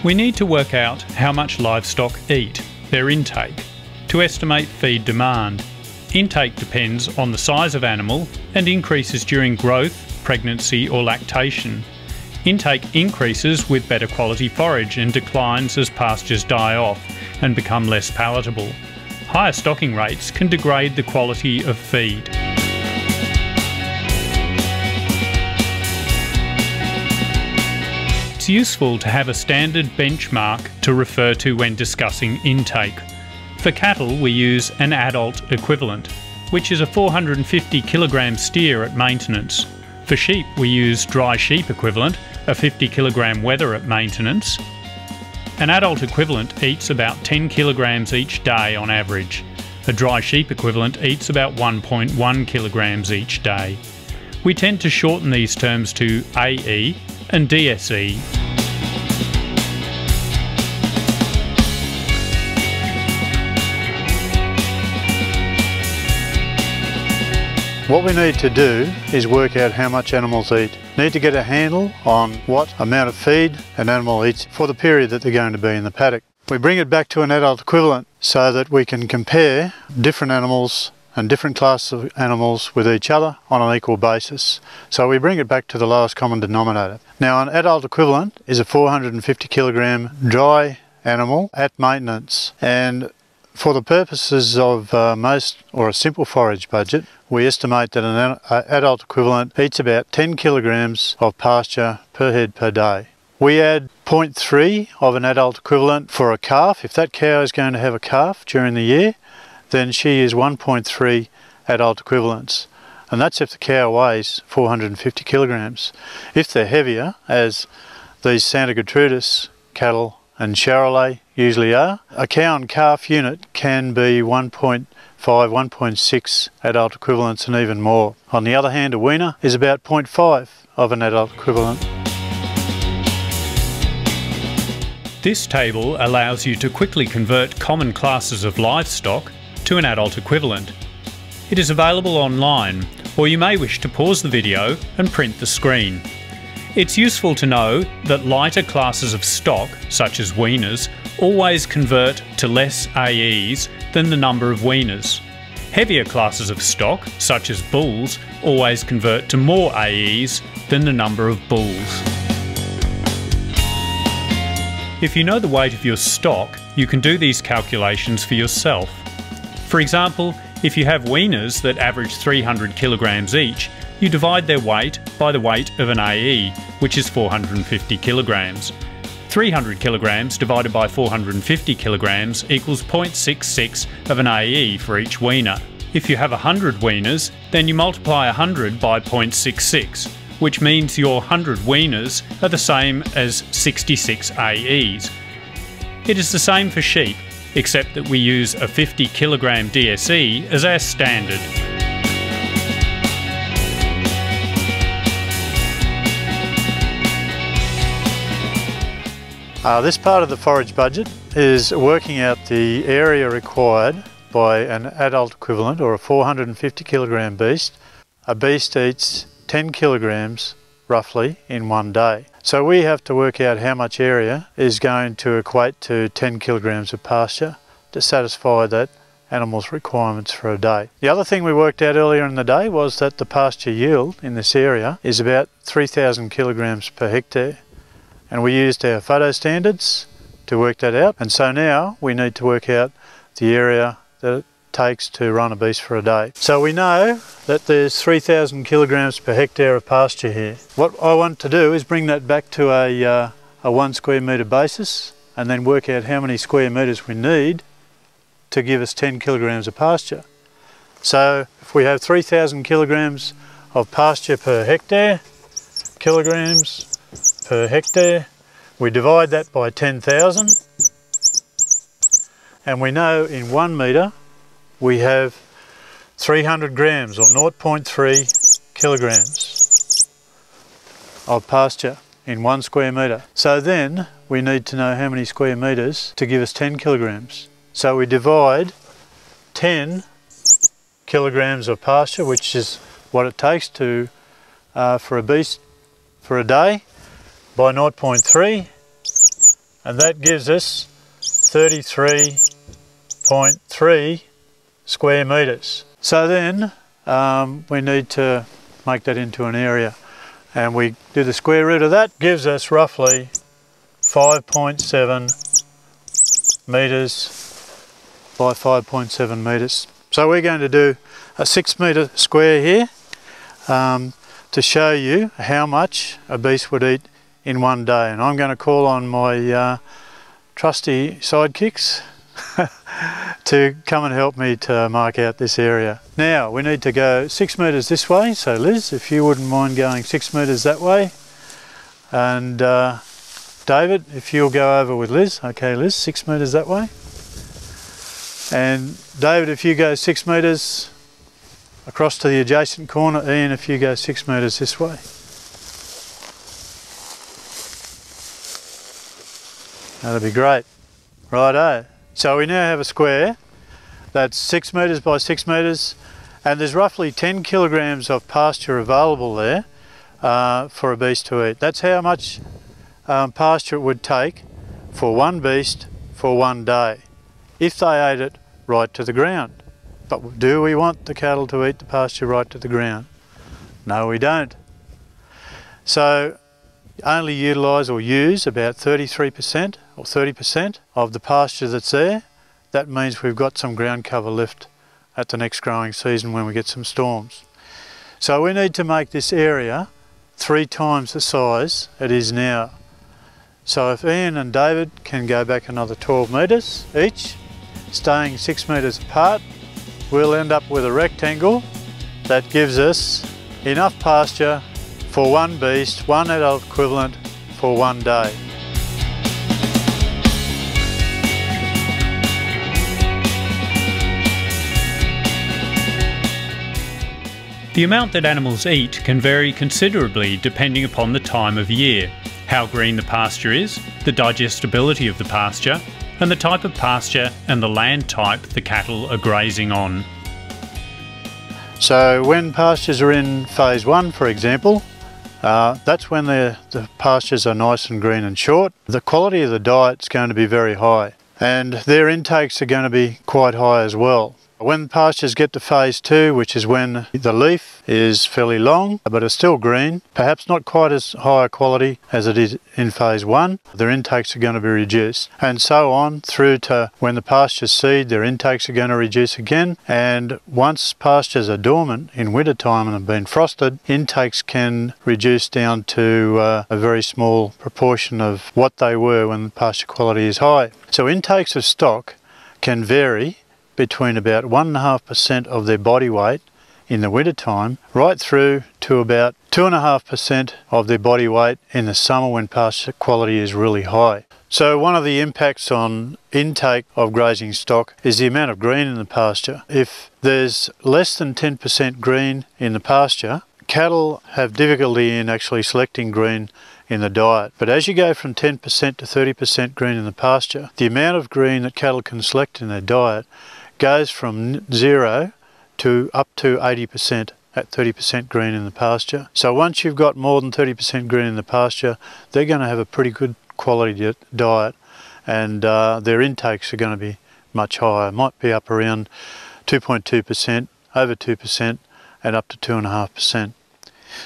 We need to work out how much livestock eat, their intake, to estimate feed demand. Intake depends on the size of animal and increases during growth, pregnancy or lactation. Intake increases with better quality forage and declines as pastures die off and become less palatable. Higher stocking rates can degrade the quality of feed. It's useful to have a standard benchmark to refer to when discussing intake. For cattle, we use an adult equivalent, which is a 450 kilogram steer at maintenance. For sheep, we use dry sheep equivalent, a 50 kilogram wether at maintenance. An adult equivalent eats about 10 kilograms each day on average. A dry sheep equivalent eats about 1.1 kilograms each day. We tend to shorten these terms to AE and DSE. What we need to do is work out how much animals eat. Need to get a handle on what amount of feed an animal eats for the period that they're going to be in the paddock. We bring it back to an adult equivalent so that we can compare different animals and different classes of animals with each other on an equal basis. So we bring it back to the lowest common denominator. Now an adult equivalent is a 450 kilogram dry animal at maintenance, and for the purposes of a simple forage budget, we estimate that an adult equivalent eats about 10 kilograms of pasture per head per day. We add 0.3 of an adult equivalent for a calf. If that cow is going to have a calf during the year, then she is 1.3 adult equivalents. And that's if the cow weighs 450 kilograms. If they're heavier, as these Santa Gertrudis cattle and Charolais usually are, a cow and calf unit can be 1.5, 1.6 adult equivalents and even more. On the other hand, a weaner is about 0.5 of an adult equivalent. This table allows you to quickly convert common classes of livestock to an adult equivalent. It is available online, or you may wish to pause the video and print the screen. It's useful to know that lighter classes of stock, such as weaners, always convert to less AEs than the number of weaners. Heavier classes of stock, such as bulls, always convert to more AEs than the number of bulls. If you know the weight of your stock, you can do these calculations for yourself. For example, if you have weaners that average 300 kilograms each, you divide their weight by the weight of an AE, which is 450 kilograms. 300 kilograms divided by 450 kilograms equals 0.66 of an AE for each weaner. If you have 100 weaners, then you multiply 100 by 0.66, which means your 100 weaners are the same as 66 AEs. It is the same for sheep, except that we use a 50 kilogram DSE as our standard. This part of the forage budget is working out the area required by an adult equivalent, or a 450 kilogram beast. A beast eats 10 kilograms roughly in one day. So we have to work out how much area is going to equate to 10 kilograms of pasture to satisfy that animal's requirements for a day. The other thing we worked out earlier in the day was that the pasture yield in this area is about 3,000 kilograms per hectare. And we used our photo standards to work that out. And so now we need to work out the area that it takes to run a beast for a day. So we know that there's 3,000 kilograms per hectare of pasture here. What I want to do is bring that back to a 1 square metre basis and then work out how many square metres we need to give us 10 kilograms of pasture. So if we have 3,000 kilograms of pasture per hectare, kilograms per hectare, we divide that by 10,000, and we know in 1 metre we have 300 grams, or 0.3 kilograms of pasture in 1 square metre. So then we need to know how many square metres to give us 10 kilograms. So we divide 10 kilograms of pasture, which is what it takes to for a beast for a day, by 0.3, and that gives us 33.3 square metres. So then we need to make that into an area, and we do the square root of that, gives us roughly 5.7 metres by 5.7 metres. So we're going to do a 6 metre square here to show you how much a beast would eat in one day. And I'm going to call on my trusty sidekicks to come and help me to mark out this area. Now we need to go 6 metres this way, so Liz, if you wouldn't mind going 6 metres that way, and David, if you'll go over with Liz. Okay Liz, 6 metres that way, and David, if you go 6 metres across to the adjacent corner. Ian, if you go 6 metres this way. That'll be great. Righto. So we now have a square that's 6 metres by 6 metres, and there's roughly 10 kilograms of pasture available there for a beast to eat. That's how much pasture it would take for one beast for one day, if they ate it right to the ground. But do we want the cattle to eat the pasture right to the ground? No, we don't. So only utilise or use about 33% or 30% of the pasture that's there. That means we've got some ground cover left at the next growing season when we get some storms. So we need to make this area 3 times the size it is now. So if Ian and David can go back another 12 metres each, staying 6 metres apart, we'll end up with a rectangle that gives us enough pasture for one beast, one adult equivalent for one day. The amount that animals eat can vary considerably depending upon the time of year, how green the pasture is, the digestibility of the pasture, and the type of pasture and the land type the cattle are grazing on. So when pastures are in phase 1, for example, that's when the pastures are nice and green and short. The quality of the diet's going to be very high, and their intakes are going to be quite high as well. When pastures get to phase 2, which is when the leaf is fairly long but it's still green, perhaps not quite as high a quality as it is in phase 1, their intakes are going to be reduced, and so on through to when the pastures seed, their intakes are going to reduce again. And once pastures are dormant in winter time and have been frosted, intakes can reduce down to a very small proportion of what they were when the pasture quality is high. So intakes of stock can vary between about 1.5% of their body weight in the winter time right through to about 2.5% of their body weight in the summer when pasture quality is really high. So one of the impacts on intake of grazing stock is the amount of green in the pasture. If there's less than 10% green in the pasture, cattle have difficulty in actually selecting green in the diet. But as you go from 10% to 30% green in the pasture, the amount of green that cattle can select in their diet goes from 0 to up to 80% at 30% green in the pasture. So once you've got more than 30% green in the pasture, they're going to have a pretty good quality diet, and their intakes are going to be much higher. Might be up around 2.2%, over 2%, and up to 2.5%.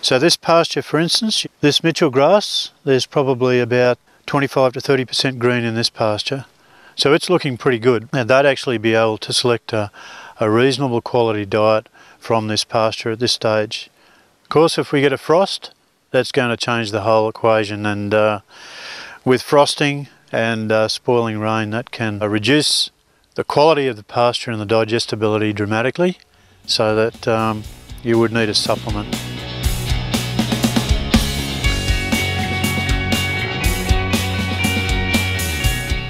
So this pasture, for instance, this Mitchell grass, there's probably about 25 to 30% green in this pasture. So it's looking pretty good, and they'd actually be able to select a reasonable quality diet from this pasture at this stage. Of course, if we get a frost, that's going to change the whole equation, and with frosting and spoiling rain, that can reduce the quality of the pasture and the digestibility dramatically, so that you would need a supplement.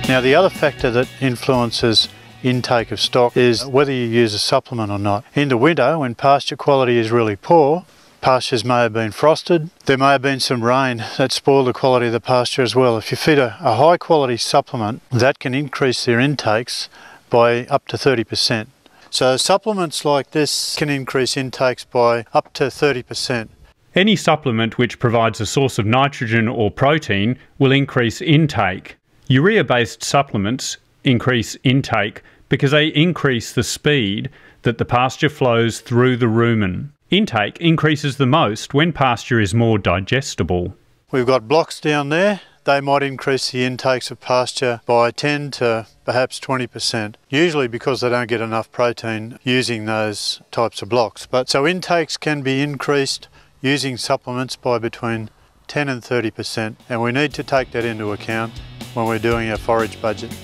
Now the other factor that influences intake of stock is whether you use a supplement or not. In the winter, when pasture quality is really poor, pastures may have been frosted, there may have been some rain that spoiled the quality of the pasture as well. If you feed a high quality supplement, that can increase their intakes by up to 30%. So supplements like this can increase intakes by up to 30%. Any supplement which provides a source of nitrogen or protein will increase intake. Urea-based supplements increase intake because they increase the speed that the pasture flows through the rumen. Intake increases the most when pasture is more digestible. We've got blocks down there. They might increase the intakes of pasture by 10 to perhaps 20%, usually because they don't get enough protein using those types of blocks. So intakes can be increased using supplements by between 10 and 30%, and we need to take that into account when we're doing our forage budget.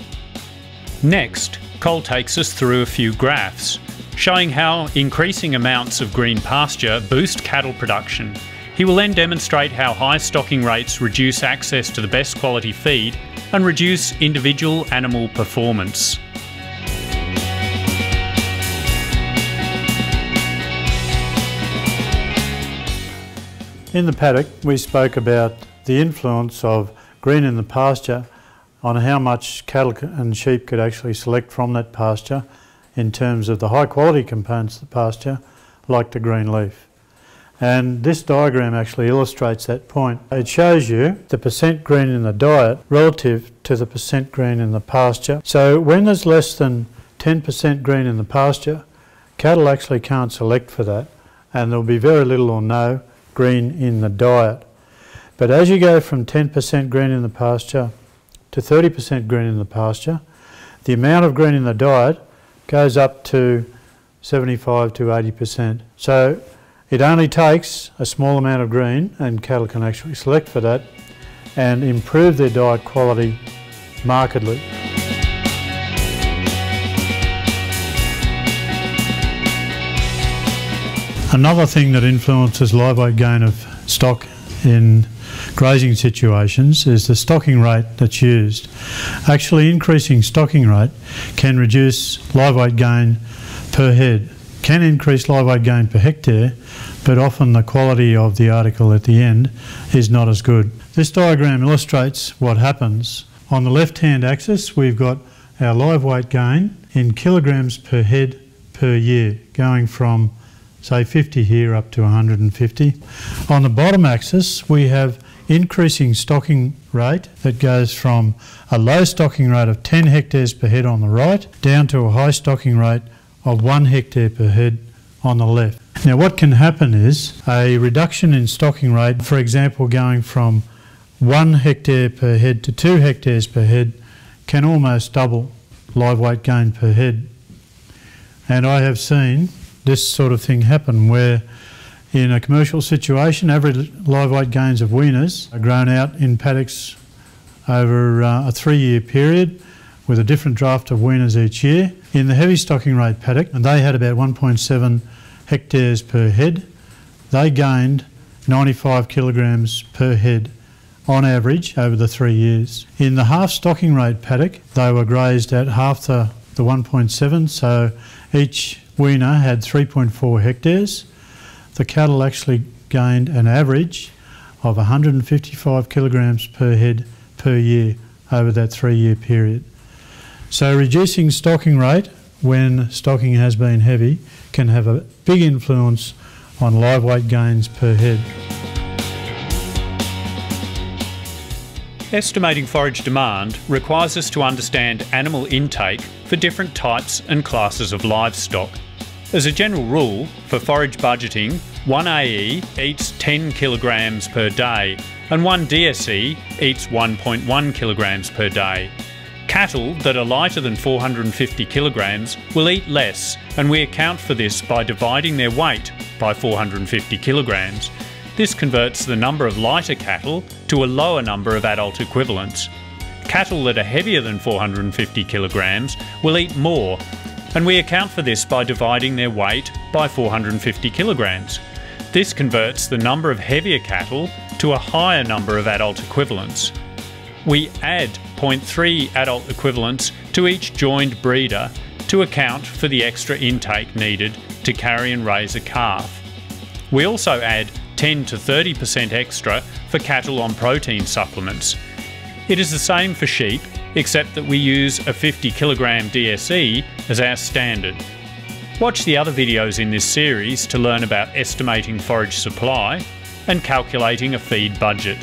Next, Cole takes us through a few graphs, showing how increasing amounts of green pasture boost cattle production. He will then demonstrate how high stocking rates reduce access to the best quality feed and reduce individual animal performance. In the paddock, we spoke about the influence of green in the pasture on how much cattle and sheep could actually select from that pasture in terms of the high quality components of the pasture, like the green leaf. And this diagram actually illustrates that point. It shows you the percent green in the diet relative to the percent green in the pasture. So when there's less than 10% green in the pasture, cattle actually can't select for that, and there'll be very little or no green in the diet. But as you go from 10% green in the pasture to 30% green in the pasture, the amount of green in the diet goes up to 75 to 80%. So it only takes a small amount of green, and cattle can actually select for that and improve their diet quality markedly. Another thing that influences live weight gain of stock in grazing situations is the stocking rate that's used. Actually, increasing stocking rate can reduce live weight gain per head, can increase live weight gain per hectare, but often the quality of the article at the end is not as good. This diagram illustrates what happens. On the left-hand axis, we've got our live weight gain in kilograms per head per year, going from say 50 here up to 150. On the bottom axis, we have increasing stocking rate that goes from a low stocking rate of 10 hectares per head on the right down to a high stocking rate of 1 hectare per head on the left. Now what can happen is a reduction in stocking rate, for example going from 1 hectare per head to 2 hectares per head, can almost double live weight gain per head. And I have seen this sort of thing happen where in a commercial situation average live weight gains of weaners are grown out in paddocks over a 3-year period with a different draft of weaners each year. In the heavy stocking rate paddock, and they had about 1.7 hectares per head, they gained 95 kilograms per head on average over the 3 years. In the half stocking rate paddock, they were grazed at half the 1.7, so each weaner had 3.4 hectares. The cattle actually gained an average of 155 kilograms per head per year over that 3-year period. So reducing stocking rate when stocking has been heavy can have a big influence on live weight gains per head. Estimating forage demand requires us to understand animal intake for different types and classes of livestock. As a general rule, for forage budgeting, one AE eats 10 kilograms per day and one DSE eats 1.1 kilograms per day. Cattle that are lighter than 450 kilograms will eat less, and we account for this by dividing their weight by 450 kilograms. This converts the number of lighter cattle to a lower number of adult equivalents. Cattle that are heavier than 450 kilograms will eat more, and we account for this by dividing their weight by 450 kilograms. This converts the number of heavier cattle to a higher number of adult equivalents. We add 0.3 adult equivalents to each joined breeder to account for the extra intake needed to carry and raise a calf. We also add 10 to 30% extra for cattle on protein supplements. It is the same for sheep, except that we use a 50 kilogram DSE as our standard. Watch the other videos in this series to learn about estimating forage supply and calculating a feed budget.